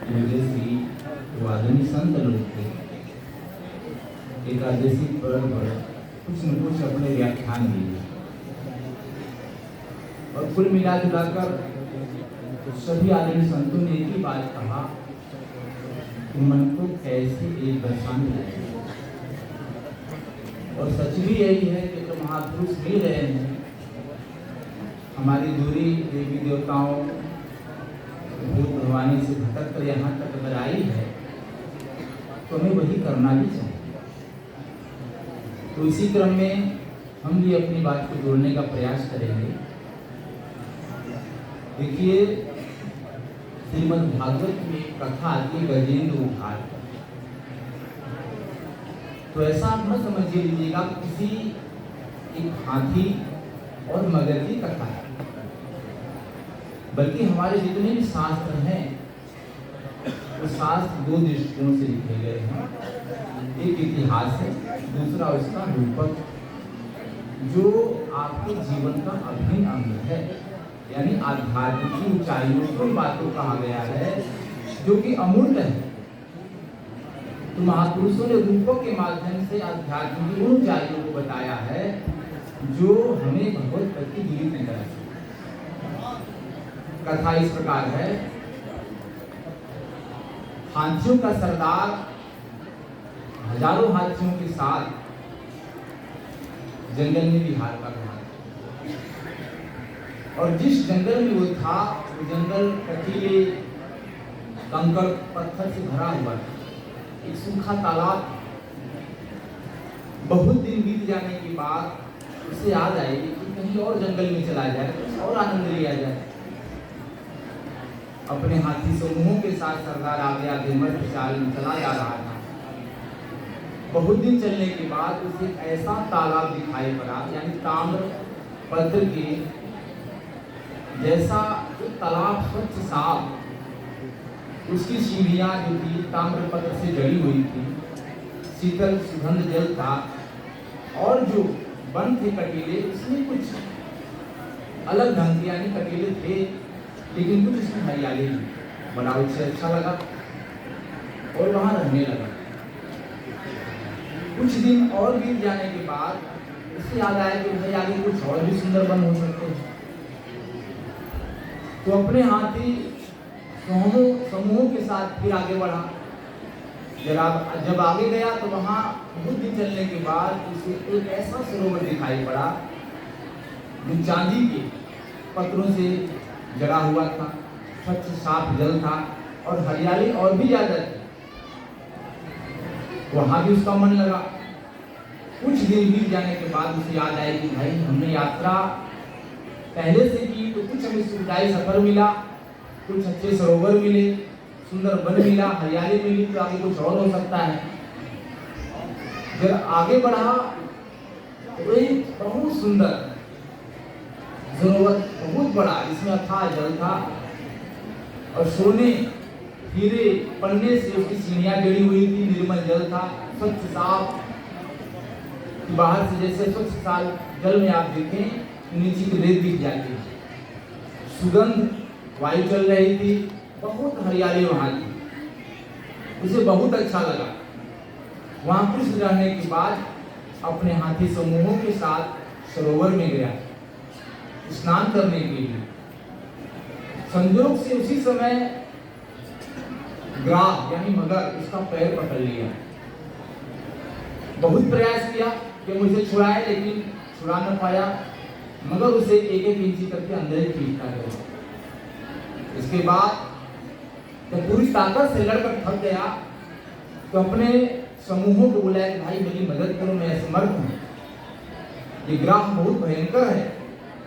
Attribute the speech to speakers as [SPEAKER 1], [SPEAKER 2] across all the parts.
[SPEAKER 1] एकादशी वादनी संत लोग थे। एकादशी पर कुछ न कुछ अपने व्याख्यान दिए और कुल मिला जुलाकर सभी आदमी संतों ने एक ही बात कहा कि मन को कैसे एक दशा में लाए। और सच भी यही है कि तो महापुरुष मिल रहे हैं, हमारी दूरी देवी देवताओं भूत भवानी से भटक कर यहाँ तक अगर आई है तो हमें वही करना भी चाहिए। तो इसी क्रम में हम भी अपनी बात को जोड़ने का प्रयास करेंगे। देखिए, श्रीमद् भागवत में एक कथा आती है गजेंद्र उखाड़। तो ऐसा आप न समझिए लीजिएगा किसी एक हाथी और मगर की कथा है, बल्कि हमारे जितने भी शास्त्र हैं वो शास्त्र दो दृष्टियों से लिखे गए हैं। एक इतिहास है, दूसरा उसका रूपक, जो आपके जीवन का अभिन्न अंग है, यानी आध्यात्मिक की ऊंचाइयों को बातों कहा गया है जो कि अमूल्य है। तो महापुरुषों ने रूपों के माध्यम से आध्यात्मिक उन ऊंचाइयों को बताया है जो हमें भगवत प्रति जीवित नहीं करा सकते। कथा इस प्रकार है। हाथियों का सरदार हजारों हाथियों के साथ जंगल में विहार कर रहा था, और जिस जंगल में वो था वो जंगल कटीले कंकड़ पत्थर से भरा हुआ था, एक सूखा तालाब। बहुत दिन बीत जाने के बाद उसे याद आई कि कहीं और जंगल में चला जाए, कुछ और आनंद लिया जाए। अपने हाथी समूहों के साथ सरदार आगे आगे मर्द चाल में चला जा रहा था। बहुत दिन चलने के बाद उसे ऐसा तालाब दिखाई पड़ा, यानी ताम्र पत्र के जैसा एक तालाब स्वच्छ साफ, उसकी सीढ़ियां जो थी ताम्र पत्र से जड़ी हुई थी, शीतल सुगंध जल था, और जो वन थे कटीले उसमें कुछ अलग ढंग के, यानी कटीले थे लेकिन कुछ इसमें हरियाली थी। बड़ा उसे अच्छा लगा और वहां रहने लगा। कुछ दिन और बीत जाने के बाद उसे याद आया कि भाई आगे कुछ और भी सुंदर वन हो सकते हैं। तो अपने हाथी समूहों के साथ फिर आगे बढ़ा। जब आगे गया तो वहां बहुत दिन चलने के बाद उसे एक ऐसा सरोवर दिखाई पड़ा जो चांदी के पत्थरों से जड़ा हुआ था, स्वच्छ साफ जल था और हरियाली और भी ज्यादा थी। वहां भी उसका मन लगा। कुछ दिन बीत जाने के बाद उसे याद आया कि भाई हमने यात्रा पहले से की तो कुछ हमें सुखदायी सफर मिला, कुछ अच्छे सरोवर मिले, सुंदर वन मिला, हरियाली मिली, तो आगे कुछ और हो सकता है। जब आगे बढ़ा तो एक बहुत सुंदर सरोवर, बहुत बड़ा, जिसमें अथाह जल था और सोने हीरे पन्ने से उसकी सीढ़ियां जड़ी हुई थी, निर्मल जल था, स्वच्छ साफ। बाहर से जैसे स्वच्छ साफ जल में आप देखें नीचे की रेत दिख जाती है, सुगंध वायु चल रही थी, बहुत हरियाली वहां थी। उसे बहुत अच्छा लगा। वहां कुछ रहने के बाद अपने हाथी समूहों के साथ सरोवर में गया स्नान करने के लिए। संजोग से उसी समय ग्राह यानी मगर उसका पैर पकड़ लिया। बहुत प्रयास किया कि मुझे छुड़ाए, लेकिन छुड़ा न पाया। मगर उसे एक एक इंची करके अंदर ही खींचता गया। इसके बाद जब पूरी ताकत से लड़कर थक गया तो अपने समूहों को बुलाया कि भाई मेरी मदद करो, मैं असमर्थ हूँ, ये ग्राह बहुत भयंकर है,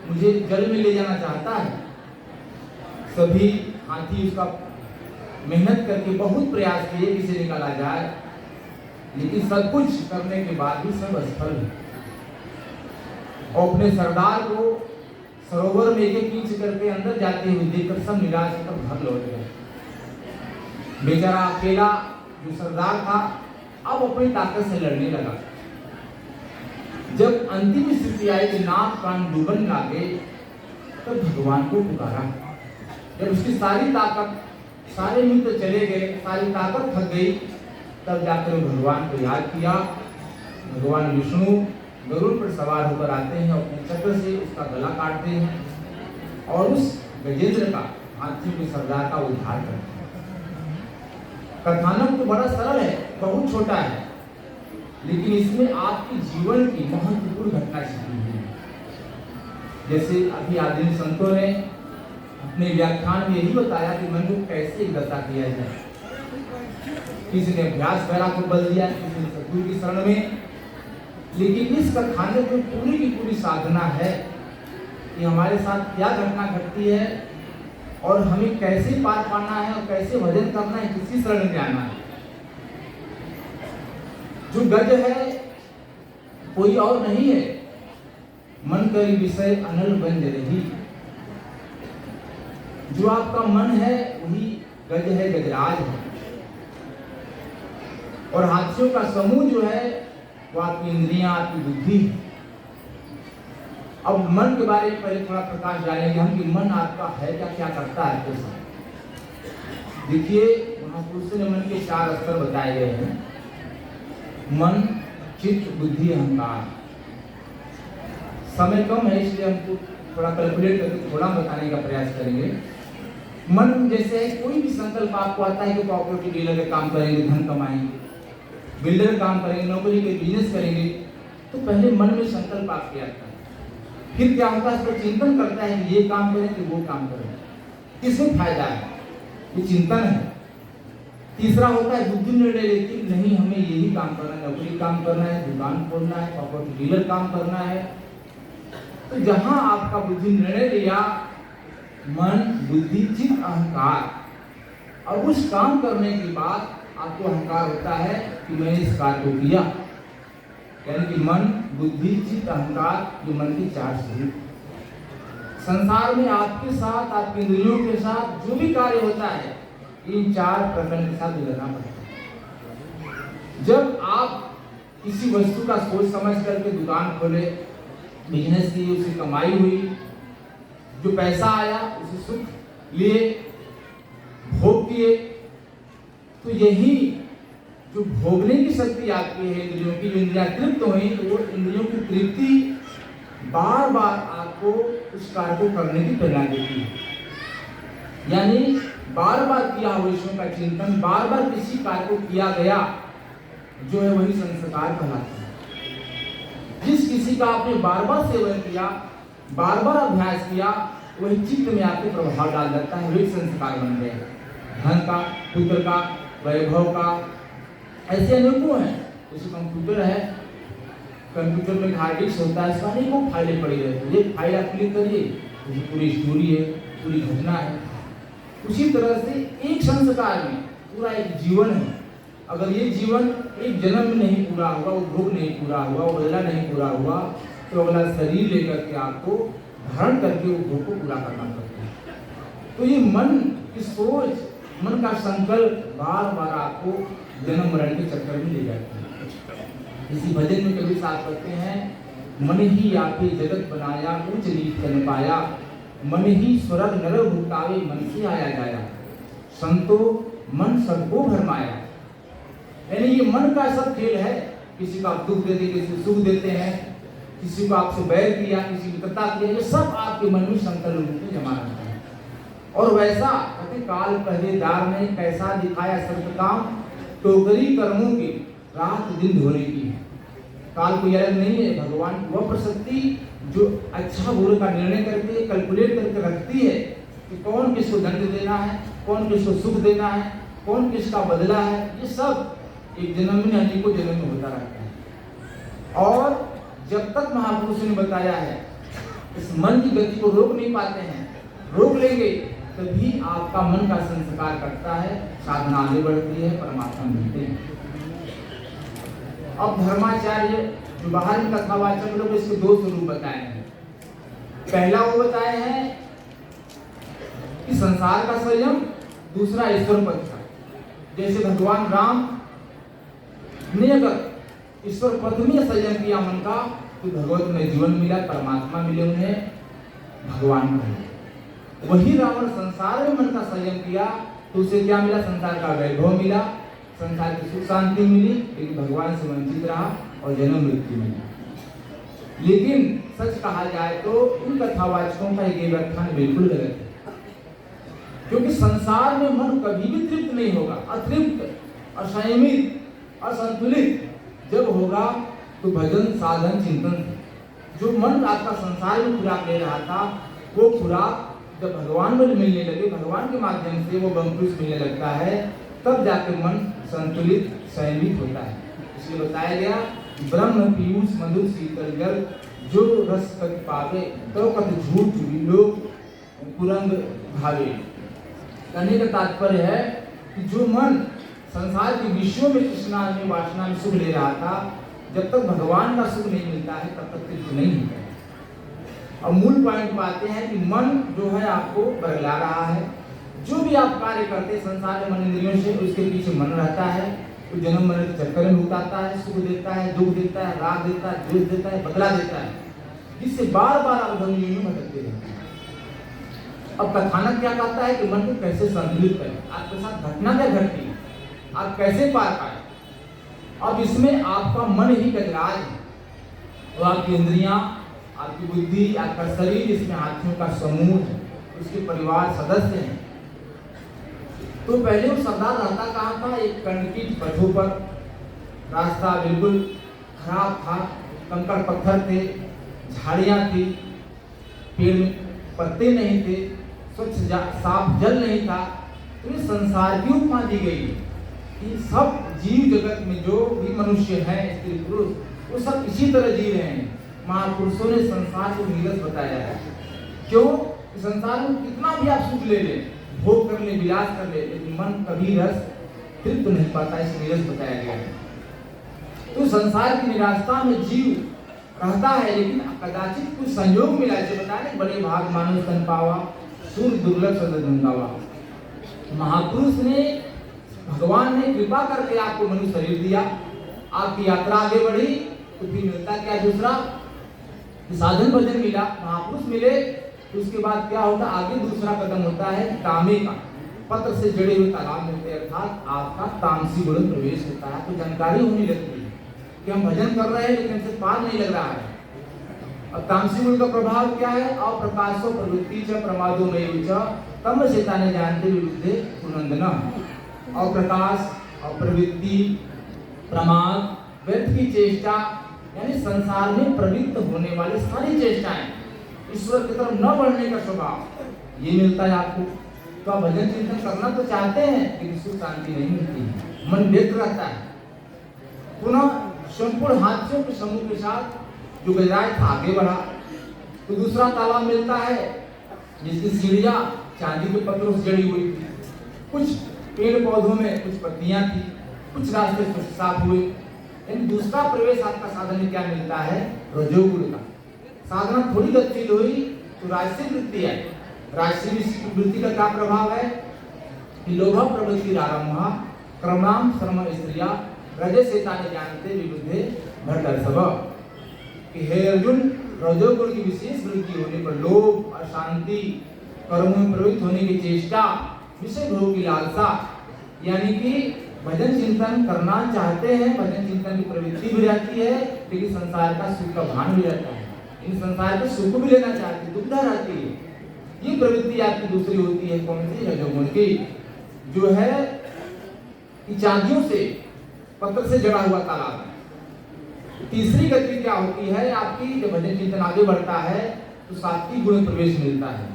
[SPEAKER 1] मुझे जल में ले जाना चाहता है। सभी हाथी उसका मेहनत करके बहुत प्रयास किए कि इसे निकाला जाए, लेकिन सब कुछ करने के बाद भी सब असफल है। और अपने सरदार को सरोवर में एक इंच करके अंदर जाते हुए देखकर सब निराश होकर घर लौट गए। बेचारा अकेला जो सरदार था अब अपनी ताकत से लड़ने लगा। जब अंतिम स्थिति आई कि नाक कान डूबन लागे, तब भगवान को पुकारा। जब उसकी सारी ताकत सारे मित्र चले गए, सारी ताकत थक गई, तब जाकर भगवान को याद किया। भगवान विष्णु गरुड़ पर सवार होकर आते हैं, अपने चक्र से उसका गला काटते हैं और उस गजेंद्र का, हाथी के सरदार का उद्धार करते हैं। कथानक तो बड़ा सरल है, बहुत छोटा है, लेकिन इसमें आपके जीवन की महत्वपूर्ण घटना छिपी हुई है। जैसे अभी आदिम संतों ने अपने व्याख्यान में यही बताया कि मन को कैसे दशा किया जाए। किसी ने अभ्यास वैरा को बल दिया, किसी ने सतगुरु की शरण में, लेकिन इस कथानक में पूरी की पूरी साधना है कि हमारे साथ क्या घटना घटती है और हमें कैसे पार पाना है और कैसे भजन करना है, किसी शरण में आना है। जो गज है कोई और नहीं है, मन करी विषय अनल बन रही। जो आपका मन है वही गज है, गजराज है। और हाथियों का समूह जो है वो आपकी इंद्रियां, आपकी बुद्धि। अब मन के बारे में पहले थोड़ा प्रकाश डालेंगे हम कि मन आपका है क्या, क्या करता है आपके साथ। देखिए, महापुरुषों ने मन के 4 स्तर बताए गए हैं: मन, चित्त, बुद्धि, अहंकार। समय कम है इसलिए हमको थोड़ा कैलकुलेट करके थोड़ा बताने का प्रयास करेंगे। मन जैसे कोई भी संकल्प आपको आता है कि प्रॉपर्टी डीलर का काम करेंगे, धन कमाएंगे, बिल्डर काम करेंगे, नौकरी के बिजनेस करेंगे, तो पहले मन में संकल्प आपके आता है। फिर क्या होता है, इस पर चिंतन करता है कि ये काम करें कि वो काम करें, किसमें फायदा है, ये चिंतन है। तीसरा होता है बुद्धि निर्णय लेती, नहीं हमें यही काम करना है, नौकरी काम करना है, दुकान खोलना है, प्रॉपर्टी डीलर काम करना है। तो जहां आपका बुद्धि निर्णय लिया, मन, बुद्धि, चित्त, अहंकार, और उस काम करने के बाद आपको अहंकार होता है कि मैंने इस कार्य को किया। यानी कि मन, बुद्धि, चित्त, अहंकार, ये मन के 4 स्वरूप। संसार में आपके साथ, आपके इंद्रियों के साथ जो भी कार्य होता है, इन 4 प्रकरण के साथ गुजरना पड़ता है। जब आप किसी वस्तु का सोच समझ करके दुकान खोले, बिजनेस की, उसे कमाई हुई, जो पैसा आया उसे सुख लिए, भोग किए, तो यही जो भोगने की शक्ति आपकी है इंद्रियों की, जो इंद्रियां तृप्त हुई, तो वो इंद्रियों की तृप्ति बार बार आपको उस कार्य को करने की प्रेरणा देती है। यानी बार बार किया हुआ विषयों का चिंतन, बार बार किसी कार्य को किया गया जो है वही संस्कार कहलाता है। जिस किसी का आपने बार बार सेवन किया, बार बार अभ्यास किया, वही चित्त में आपके प्रभाव डाल देता है, वही संस्कार बन गए। धन का, पुत्र का, वैभव का, ऐसे अनेकों हैं। जैसे कंप्यूटर है, कंप्यूटर में हार्ड डिस्क होता है, इसमें अनेकों फाइलें पड़ी रहती है। ये फाइल आप क्लिक करिए, पूरी स्टोरी है, पूरी घटना है। उसी तरह से एक संस्कार में पूरा एक जीवन है। अगर ये जीवन एक जन्म में नहीं पूरा हुआ, वो भोग नहीं पूरा हुआ, वो बदला नहीं पूरा हुआ, तो अगला शरीर लेकर के आपको धारण करके वो भोग को पूरा करना पड़ता है। तो ये मन की सोच, मन का संकल्प बार बार आपको जन्म मरण के चक्कर में ले जाते हैं। इसी भजन में कभी साथ करते हैं, मन ही आपे जगत बनाया, ऊंच नीच तन पाया, मन ही स्वर्ग नर भुगतावे, मन से आया जाया, संतो मन सबको भरमाया। यानी ये मन का सब खेल है। किसी को आप दुख देते, किसी को सुख देते हैं, किसी को आपसे बैर किया, किसी को कृपा किया, ये सब आपके मन में संकल्प रूप में जमा रहता है। और वैसा कहते काल पहरेदार ने कैसा दिखाया सर्व काम, टोकरी कर्मों की रात दिन धोने की है। काल कोई अलग नहीं है, भगवान वह प्रशक्ति जो अच्छा बुरे का निर्णय करके कैलकुलेट करके रखती है कि कौन किसको दंड देना है, कौन किसको सुख देना है, कौन किसका बदला है। ये सब एक जन्म में अनेकों जन्म में होता रहता है। और जब तक महापुरुषों ने बताया है, इस मन की गति को रोक नहीं पाते हैं। रोक लेंगे तभी आपका मन का संस्कार करता है, साधना आगे बढ़ती है, परमात्मा मिलते हैं। अब धर्माचार्य जो बाहर में कथावाचक लोग, इसके 2 स्वरूप बताए हैं। पहला वो बताए हैं कि संसार का संयम, दूसरा ईश्वर पद का। जैसे भगवान राम ने अगर ईश्वर पद में संयम किया मन का, तो भगवत में जीवन मिला, परमात्मा मिले उन्हें, भगवान मिले। वही रावण संसार में मन का संयम किया, तो तो उसे क्या मिला? संसार का वैभव मिला, संसार की सुख शांति मिली, लेकिन भगवान से वंचित रहा और जन्म मृत्यु मिली। लेकिन सच कहा जाए तो इन कथावाचकों का ये व्याख्यान बिल्कुल गलत है, क्योंकि संसार में मन कभी भी तृप्त नहीं होगा। अतृप्त, असंयमित, असंतुलित जब होगा तो भजन, साधन, चिंतन, जो मन आपका संसार में खुराक ले रहा था, वो खुराक जब भगवान में मिलने लगे, भगवान के माध्यम से वो बंकुश मिलने लगता है, तब जाके मन संतुलित, संयमित होता है। इसलिए बताया गया ब्रह्म पीयूष मधुर शीतल जल, जो रस कति पावे तो कति झूठ लोग कुरंग भावे। कहने का तात्पर्य है कि जो मन संसार के विषयों में तृष्णा में वासना में सुख ले रहा था, जब तक भगवान का सुख नहीं मिलता है तब तक तृप्त नहीं होता है। और मूल पॉइंट पाते हैं कि मन जो है आपको बरगला रहा है। जो भी आप कार्य करते संसार में मन इंद्रियों से, उसके पीछे मन रहता है, तो जन्म मरण के चक्कर में उतारता है, सुख देता है, दुख देता है, राग देता है, द्वेष देता है, बदला देता है, जिससे बार बार आप धर्म योनि में भटकते रहते हैं। अब कथानक क्या कहता है कि मन को कैसे संतुलित करें, आपके साथ घटना क्या घटती है, आप कैसे पार पाए। अब इसमें आपका मन ही गजराज है, तो आपकी इंद्रियां, आपकी बुद्धि, आपका शरीर, इसमें हाथियों का समूह है, उसके परिवार सदस्य हैं। तो पहले वो सरदार रहता कहाँ था? एक कंक्रीट पथों पर, रास्ता बिल्कुल खराब था, कंकड़ पत्थर थे, झाड़ियाँ थी, पेड़ में पत्ते नहीं थे, स्वच्छ साफ जल नहीं था। तो ये संसार की उपमा दी गई कि सब जीव जगत में जो भी मनुष्य है, स्त्री पुरुष, वो सब इसी तरह जी रहे हैं। महापुरुषों ने संसार को नीरस बताया है। क्यों? संसार में कितना भी आप सुख ले लें, भोग कर ले, विलास कर ले, लेकिन मन कभी रस तृप्त नहीं पाता, इस नीरस बताया गया है। तो संसार की निराशा में जीव रहता है, लेकिन कदाचित कुछ संयोग मिला, जैसे बताया बड़े भाग मानव तन पावा, सूर्य दुर्लभ सद गंगावा। महापुरुष ने, भगवान ने कृपा करके आपको मनुष्य शरीर दिया, आपकी यात्रा आगे बढ़ी, तो फिर मिलता क्या? दूसरा साधन भजन मिला, महापुरुष मिले, तो उसके बाद क्या होता? आगे दूसरा कदम होता है कामे का, पत्र से जड़े हुए तालाब मिलते हैं, अर्थात आपका तामसी गुण प्रवेश होता है। तो जानकारी होने लगती है कि हम भजन कर रहे हैं, लेकिन हमसे पार नहीं लग रहा है। अब तामसी गुण का प्रभाव क्या है? अप्रकाशो प्रवृत्ति च प्रमादो में च तम चेताने जानते विरुद्धे पुनंदना। अप्रकाश, अप्रवृत्ति, प्रमाद, व्यर्थ की चेष्टा, यानी संसार में प्रवृत्त होने वाली सारी चेष्टाएं, ईश्वर की तरफ न बढ़ने का स्वभाव, ये मिलता है आपको। तो आप भजन चिंतन करना तो चाहते हैं, लेकिन सुख शांति नहीं मिलती है, मन व्यक्त रहता है। पुनः संपूर्ण हाथियों के समूह के साथ जो गजराज था आगे बढ़ा, तो दूसरा तालाब मिलता है जिसकी सीढ़ियां चांदी के पत्थरों से जड़ी हुई थी, कुछ पेड़ पौधों में कुछ पत्तियां थी, कुछ रास्ते साफ हुए। यानी दूसरा प्रवेश आपका साधन में क्या मिलता है? रजोगुण का। साधना थोड़ी गतिशील हुई तो राजसिक वृत्ति है। राजसिक वृत्ति का क्या प्रभाव है कि लोभ प्रवृत्ति आरंभ, क्रमाम श्रम स्त्रिया, रजसेताने जानते विरुद्धे भट्टर्षभ। कि हे अर्जुन, रजोगुण की विशेष वृद्धि होने पर लोभ, अशांति, कर्मों में प्रवृत्त होने की चेष्टा, विषय भोग की लालसा, यानी कि भजन चिंतन करना चाहते हैं, भजन चिंतन की प्रवृत्ति भी रहती है, लेकिन संसार का सुख का भान भी रहता है, इन संसार के सुख भी लेना चाहते हैं, दुविधा रहती है। ये प्रवृत्ति आपकी दूसरी होती है, कौन सी? रजोगुण की, जो है कि चांदियों से, पत्थर से जड़ा हुआ तालाब है। तीसरी गति क्या होती है आपकी? जब भजन चिंतन आगे बढ़ता है तो सात्विक गुण प्रवेश मिलता है,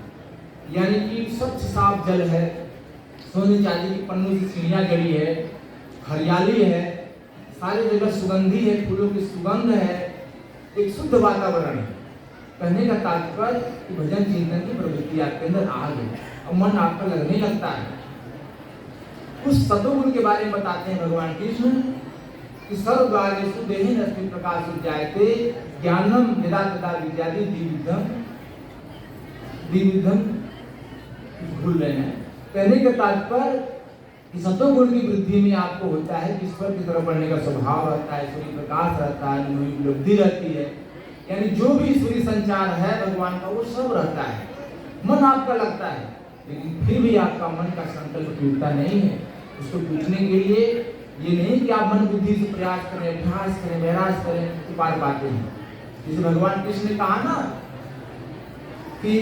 [SPEAKER 1] यानी कि स्वच्छ साफ जल है, सोने चांदी की पन्नों से सीढ़ियां जड़ी है, हरियाली है, सारे जगह सुगंधी है, फूलों की सुगंध है, एक शुद्ध वातावरण है। कहने का तात्पर्य कि भजन चिंतन की प्रवृत्ति आपके अंदर आ गई और मन आपका लगने लगता है। कुछ सतोगुण के बारे में बताते हैं भगवान कृष्ण कि सर्वद्वारेषु देहिन अस्मिन् प्रकाशोज्जायते ज्ञानम यदा तदा विद्यादि द्विविधम भूल रहे हैं। कहने का तात्पर्य कि सतोगुण की वृद्धि में आपको होता है कि ईश्वर की तरफ बढ़ने का स्वभाव रहता है, ईश्वरीय प्रकाश रहता है, अनुभवी उपलब्धि रहती है, यानी जो भी ईश्वरीय संचार है भगवान का वो सब रहता है। मन आपका लगता है, लेकिन फिर भी आपका मन का संकल्प टूटता नहीं है। उसको टूटने के लिए ये नहीं कि आप मन बुद्धि से प्रयास करें, अभ्यास करें, वैरास करें तो पार पाते हैं। जैसे भगवान कृष्ण ने कहा ना कि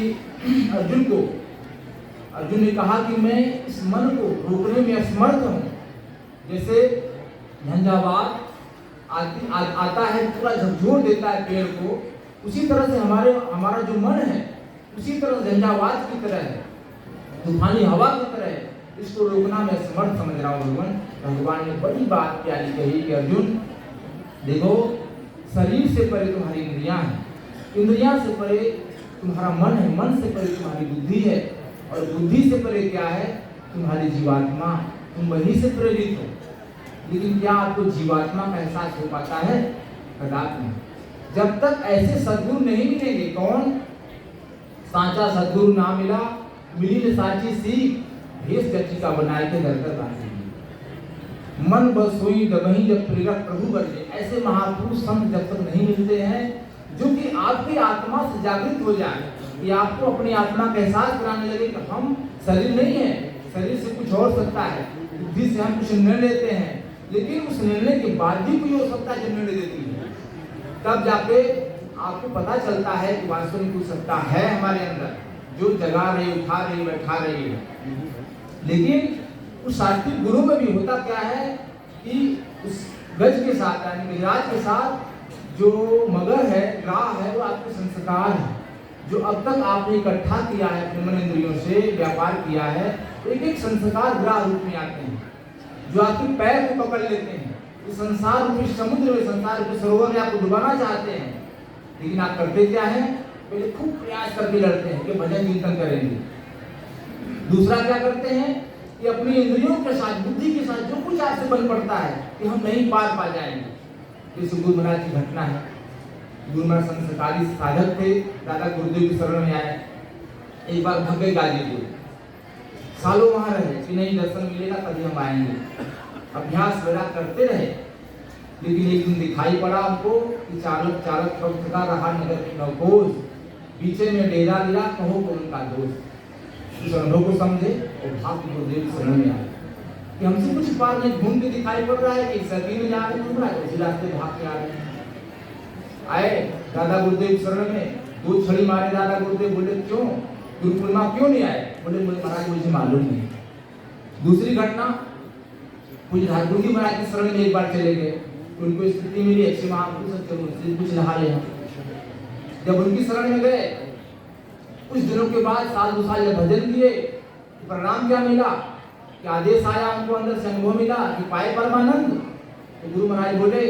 [SPEAKER 1] अर्जुन ने कहा कि मैं इस मन को रोकने में असमर्थ हूँ। जैसे झंझावात आता है, पूरा झकझोर देता है पेड़ को, उसी तरह से हमारा जो मन है उसी तरह झंझावात की तरह है, तूफानी हवा की तरह है। इसको रोकना मैं समर्थ समझ रहा हूँ। भगवान ने बड़ी बात प्यारी कही कि अर्जुन देखो, शरीर से परे तुम्हारी इंद्रियां हैं, इंद्रियां से परे तुम्हारा मन है, मन से परे तुम्हारी बुद्धि है, और बुद्धि से परे क्या है? तुम्हारी जीवात्मा। तुम वही से प्रेरित हो। लेकिन क्या आपको जीवात्मा का एहसास हो पाता है? कदापि नहीं। जब तक ऐसे सद्गुरु नहीं मिलेंगे। कौन? सांचा सद्गुरु ना मिला, मिली न साची सीख, भेष गच्चिका बनाए के दर दर बांधे। मन बस हुई दबही जब प्रेरक प्रभु बने। ऐसे महापुरुष संत जब तक नहीं मिलते हैं जो कि आपकी आत्मा से जागृत हो जाए, कि आपको अपनी आत्मा का एहसास कराने लगे कि हम शरीर नहीं है, शरीर से कुछ और सत्ता है। बुद्धि से हम कुछ निर्णय लेते हैं, लेकिन उस निर्णय के बाद भी कोई हो सकता है जो निर्णय देती है। तब जाके आपको पता चलता है कि वास्तव में कुछ सत्ता है हमारे अंदर जो जगा रही, उठा रही, बैठा रही है। लेकिन उस सात्विक गुरु में भी होता क्या है कि उस गज के साथ यानी गिरिराज के साथ जो मगर है, ग्राह है, वो आपके संस्कार है जो अब तक आपने इकट्ठा किया है अपने मन इंद्रियों से, व्यापार किया है। एक एक संस्कार ग्राह रूप में आते हैं जो आपके पैर को पकड़ लेते हैं। इस संसार रूपी समुद्र में, संसार रूपी सरोवर में आपको डुबाना चाहते हैं, लेकिन आप करते क्या है? पहले खूब प्रयास करके लड़ते हैं कि भजन कीर्तन करेंगे। दूसरा क्या करते हैं कि अपनी इंद्रियों के साथ, बुद्धि के साथ जो कुछ आपसे बन पड़ता है कि हम नहीं पार पा जाएंगे। जैसे गुरु महाराज की घटना है। गुरु महाराज संस्कारी साधक थे, दादा गुरुदेव की शरण में आए। एक बार भाग गए गाजीपुर, सालों वहां रहे कि नहीं दर्शन मिलेगा तभी हम आएंगे। अभ्यास वगैरह करते रहे, लेकिन एक दिन दिखाई पड़ा हमको कि चालक थका रहा नगर में नवकोश, पीछे में डेरा लिया, कहो को उनका दोष। उस अनुभव को समझे और भाग गुरुदेव की शरण में आए कि हमसे कुछ पार नहीं, घूम के दिखाई पड़ रहा है कि सती में जा रहे घूम रहा है, उसी रास्ते भाग के आ रहे हैं। आए दादा गुरुदेव की शरण में, 2 छड़ी मारे दादा गुरुदेव। बोले क्यों? गुरु पूर्णिमा क्यों नहीं आए? बोले मुझे महाराज मुझे मालूम नहीं। दूसरी घटना, कुछ ठाकुर जी महाराज की शरण में एक बार चले गए, उनको स्थिति मिली अच्छी महापुरुष चलो उनसे कुछ नहा ले। जब उनकी शरण में गए, कुछ दिनों के बाद साल 2 साल जब भजन किए, परिणाम क्या मिला कि आदेश आया, उनको अंदर से अनुभव मिला कि पाए परमानंद। तो गुरु महाराज बोले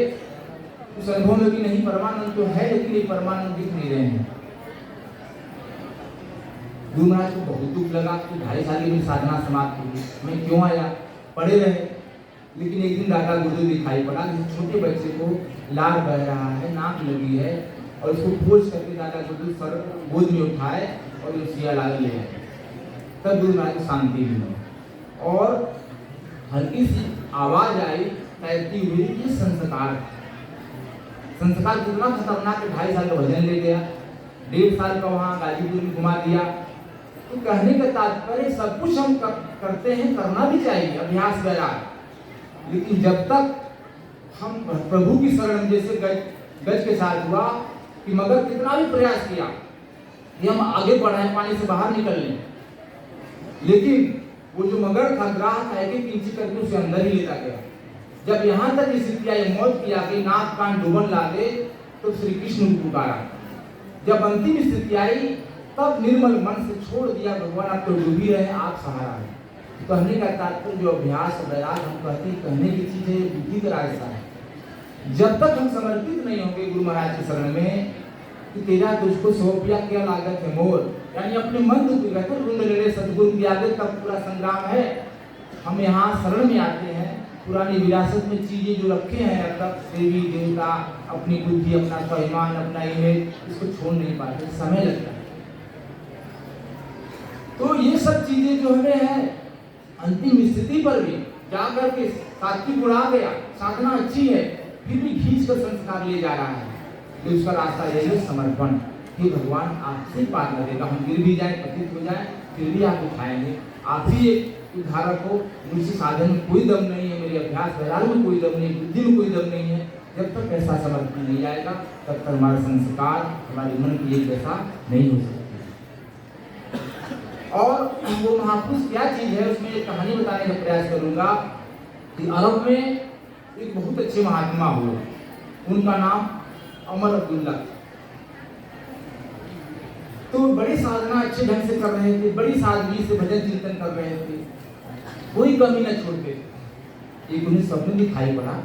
[SPEAKER 1] उस अनुभव में कि नहीं, परमानंद तो है लेकिन ये परमानंद दिख नहीं रहे हैं। गुरु महाराज को बहुत दुख लगा कि 2.5 साल की साधना समाप्त हुई, मैं क्यों आया? पड़े रहे। लेकिन एक दिन दादा गुरुदेव दिखाई पड़ा, छोटे बच्चे को लार बह रहा है, नाक लगी है, और उसको खोज करके दादा गुरुदेव सर गोद में उठाए और सिया लाल ले आए। तब गुरु महाराज को शांति मिली और हल्की सी आवाज आई तैरती हुई कि संस्कार कितना खतरनाक है। 2.5 साल का भजन ले गया, 1.5 साल का वहाँ गाजीपुर में घुमा दिया। तो कहने का तात्पर्य सब कुछ हम करते हैं, करना भी चाहिए, अभ्यास वैराग, लेकिन जब तक हम प्रभु की शरण जैसे गज के साथ हुआ कि मगर कितना भी प्रयास किया कि हम आगे बढ़ाएं, पानी से बाहर निकल लें, लेकिन वो जो मगर था, ग्राह था, एक इंच करके उसे अंदर ही लेता गया। जब यहाँ तक स्थिति आई, मौत की आगे नाक कान डूबन लागे, तो श्री कृष्ण को पुकारा। जब अंतिम स्थिति आई, तब निर्मल मन से छोड़ दिया, भगवान आप तो डूबी रहे, आप सहारा है। कहने का तात्पर्य जो अभ्यास वैराग हम कहते हैं, कहने की चीज है, बुद्धि का रास्ता है। जब तक हम समर्पित नहीं होंगे गुरु महाराज की शरण में कि तेरा तुझको सौंपिया क्या लागत है मोर, यानी अपने मन को ढूंढ ले सतगुरु की आगे, तब पूरा संग्राम है। हम यहाँ शरण में आते हैं, पुरानी विरासत में चीजें जो रखे हैं अब तक, देवी देवता, अपनी बुद्धि, अपना स्वाभिमान, अपना इमेज, इसको छोड़ नहीं पाते, समय लगता है। तो ये सब चीजें जो हमें है, अंतिम स्थिति पर भी जाकर के सात्विक गुण आ गया, साधना अच्छी है, फिर भी खींच कर संस्कार ले जा रहा है, तो उसका रास्ता यही है समर्पण। कि भगवान आपसे पार लगेगा, हम गिर भी जाए, पतित हो जाए, फिर भी आप उठाएंगे। आप ही एक उदाहरक हो, मुझसे साधन में कोई दम नहीं है, मेरे अभ्यास व्यवहार में कोई दम नहीं, बुद्धि में कोई दम नहीं है। जब तक ऐसा समर्पण नहीं आएगा तब तक हमारा संस्कार, हमारे मन की एक दशा नहीं हो सकती। और वो महापुरुष क्या चीज है, उसमें एक कहानी बताने का प्रयास करूंगा कि अरब में एक बहुत अच्छे महात्मा हुए, उनका नाम अमर अब्दुल्ला। तो बड़ी साधना अच्छे ढंग से कर रहे थे, बड़ी सादगी से भजन चिंतन कर रहे थे, कोई कमी न छोड़ते। एक उन्हें स्वप्न दिखाई पड़ा,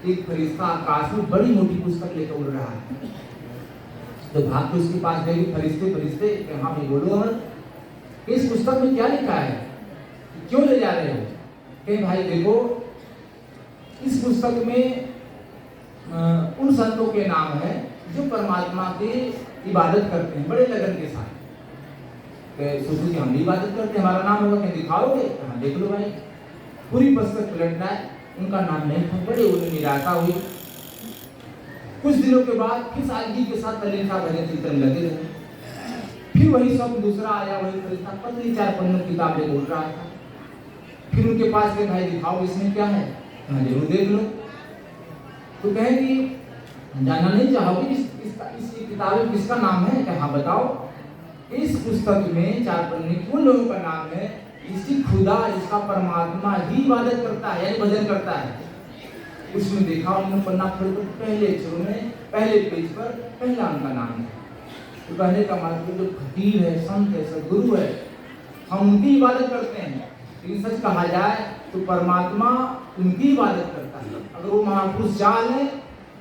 [SPEAKER 1] एक फरिश्ता आकाश में बड़ी मोटी पुस्तक लेकर उड़ रहा है। तो भाग के उसके पास गए, फरिश्ते फरिश्ते हाँ भाई बोलो अमर, इस पुस्तक में क्या लिखा है, क्यों ले जा रहे हो? कहे भाई देखो, इस पुस्तक में उन संतों के नाम है जो परमात्मा की इबादत करते हैं बड़े लगन के साथ। सोचो कि हम भी इबादत करते हैं, हमारा नाम होगा, क्या दिखाओगे? हाँ देख लो भाई। पूरी पुस्तक पलटना है, उनका नाम नहीं था। बड़े उन्हें निराशा हुई। कुछ दिनों के बाद फिर सादगी के साथ तल्लीनता भजन चिंतन लगे रहे। फिर वही स्वप्न दूसरा आया, वही फरिश्ता पतली 4 पन्नों की किताब लेकर उड़ रहा था। फिर उनके पास गए, भाई दिखाओ इसमें क्या है? हाँ जरूर देख लो। तो कहे कि जानना नहीं चाहोगे इस किताब में किसका नाम है? क्या हाँ बताओ। इस पुस्तक में 4 पन्ने उन लोगों का नाम है इसकी खुदा, इसका परमात्मा ही इबादत करता है, यानी भजन करता है। उसमें देखा उन्होंने पन्ना खोलकर पहले अक्षरों में पहले पेज पर पहला उनका नाम है। तो कहने का मतलब जो फकीर है, संत है, सदगुरु है, हम उनकी इबादत करते हैं। लेकिन सच कहा जाए तो परमात्मा उनकी इबादत करता है। अगर वो महापुरुष चाल है,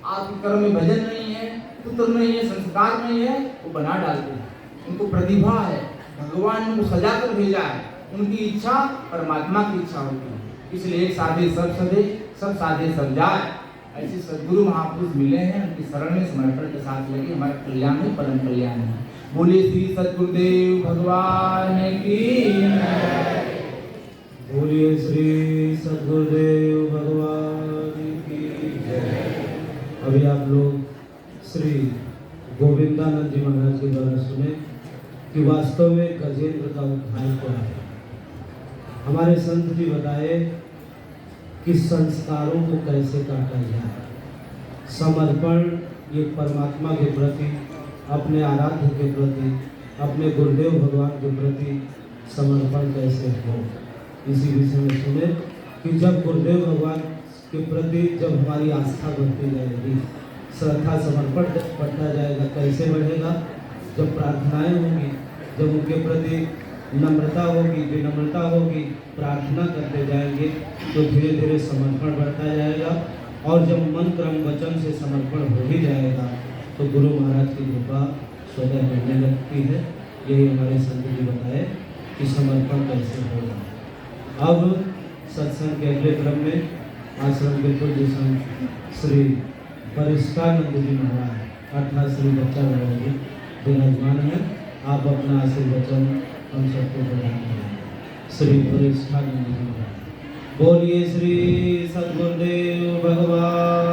[SPEAKER 1] आपके कर्म में भजन नहीं है, पुत्र नहीं है, संस्कार नहीं है, वो बना डालते हैं। उनको प्रतिभा है, भगवान उनको सजा कर भेजा है, उनकी इच्छा परमात्मा की इच्छा होती है। इसलिए एक साधे सब सधे, सब साधे सब जाए। ऐसे सदगुरु महापुरुष मिले हैं, उनकी शरण में समर्पण के साथ लगे, हमारे कल्याण में परम कल्याण है। बोलिए श्री सद्गुरुदेव भगवान की,
[SPEAKER 2] बोलिए श्री सद्गुरुदेव भगवान की जय। अभी आप लोग श्री गोविंदानंद जी महाराज के द्वारा सुने कि वास्तव में गजेंद्र का उद्धार क्या है। हमारे संत जी बताए कि संस्कारों को कैसे काटा जाए। समर्पण ये परमात्मा के प्रति, अपने आराध्य के प्रति, अपने गुरुदेव भगवान के प्रति समर्पण कैसे हो, इसी विषय में सुने कि जब गुरुदेव भगवान के प्रति जब हमारी आस्था बढ़ती जाएगी, श्रद्धा समर्पण बढ़ता जाएगा। कैसे बढ़ेगा? जब प्रार्थनाएं होंगी, जब उनके प्रति नम्रता होगी, विनम्रता होगी, प्रार्थना करते जाएंगे तो धीरे धीरे समर्पण बढ़ता जाएगा। और जब मन क्रम वचन से समर्पण हो ही जाएगा तो गुरु महाराज की कृपा स्वतः मिलने लगती है। यही हमारे संत जी बताए कि समर्पण कैसे होगा। अब सत्संग के अगले क्रम में आश्रम के पूज्य संत श्री वरिष्ठानंद जी महाराज अर्थात श्री बच्चा महाराज जी विराजमान है। आप अपना आशीर्वचन हम सबको प्रदान करें। श्री वरिष्ठानंद जी महाराज। बोलिए श्री सद्गुरुदेव भगवान